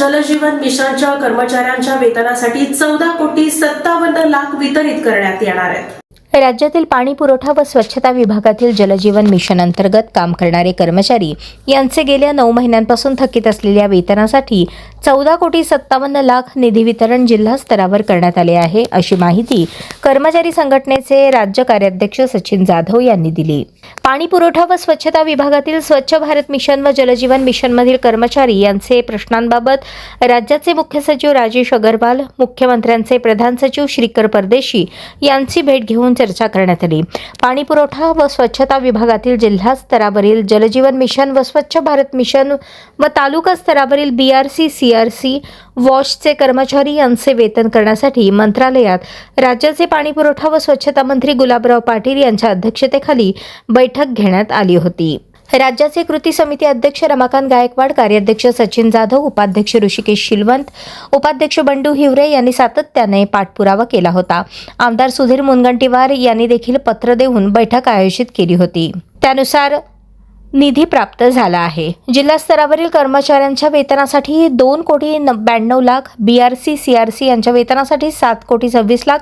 जलजीवन मिशनच्या कर्मचाऱ्यांच्या वेतनासाठी 14,57,00,000 वितरित करण्यात येणार आहेत। राज्यातील पाणी पुरवठा व स्वच्छता विभागातील जलजीवन मिशन अंतर्गत काम करणारे कर्मचारी यांचे गेल्या 9 महिन्यांपासून थकीत असलेल्या वेतनासाठी 14,57,00,000 निधी वितरण जिल्हा स्तरावर करण्यात आले आहे, अशी माहिती कर्मचारी संघटनेचे राज्य कार्याध्यक्ष सचिन जाधव यांनी दिली। पाणी पुरवठा व स्वच्छता विभागातील स्वच्छ भारत मिशन व जलजीवन मिशनमधील कर्मचारी यांचे प्रश्नांबाबत राज्याचे मुख्य सचिव राजेश अगरवाल, मुख्यमंत्र्यांचे प्रधान सचिव श्रीकर परदेशी यांची भेट घेऊन चर्चा करण्यात आली। पाणी पुरवठा व स्वच्छता विभागातील जिल्हा स्तरावरील जलजीवन मिशन व स्वच्छ भारत मिशन व तालुका स्तरावरील BRC CRC वॉशचे कर्मचारी यांचे वेतन करण्यासाठी मंत्रालयात राज्याचे पाणी पुरवठा व स्वच्छता मंत्री गुलाबराव पाटील यांच्या अध्यक्षतेखाली बैठक घेण्यात आली होती। राज्याचे कृती समिती अध्यक्ष रमाकांत गायकवाड, कार्याध्यक्ष सचिन जाधव, उपाध्यक्ष ऋषिकेश शिलवंत, उपाध्यक्ष बंडू हिवरे यांनी सातत्याने पाठपुरावा केला होता। आमदार सुधीर मुनगंटीवार यांनी देखील पत्र देऊन बैठक आयोजित केली होती। त्यानुसार निधी प्राप्त झाला आहे। जिल्हा स्तरावरील कर्मचाऱ्यांच्या वेतनासाठी 2,92,00,000, BRC CRC यांच्या वेतनासाठी 7,26,00,000,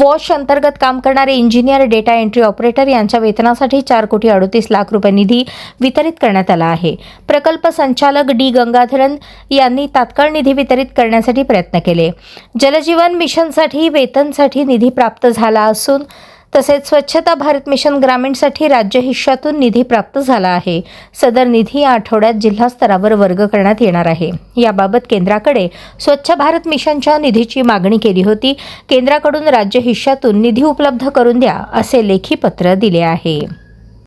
वॉश अंतर्गत काम करणारे इंजिनियर, डेटा एंट्री ऑपरेटर यांच्या वेतनासाठी 4,38,00,000 रुपये निधी वितरित करण्यात आला आहे। प्रकल्प संचालक D गंगाधरन यांनी तात्काळ निधी वितरित करण्यासाठी प्रयत्न केले। जलजीवन मिशनसाठी वेतनसाठी निधी प्राप्त झाला असून तसेच स्वच्छता भारत मिशन ग्रामीणसाठी राज्य हिश्श्यातून निधी प्राप्त झाला आहे। सदर निधी या आठवड्यात जिल्हा स्तरावर वर्ग करण्यात येणार आहे। याबाबत केंद्राकडे स्वच्छ भारत मिशनच्या निधीची मागणी केली होती। केंद्राकडून राज्य हिश्श्यातून निधी उपलब्ध करून द्या असे लेखी पत्र दिले आहे।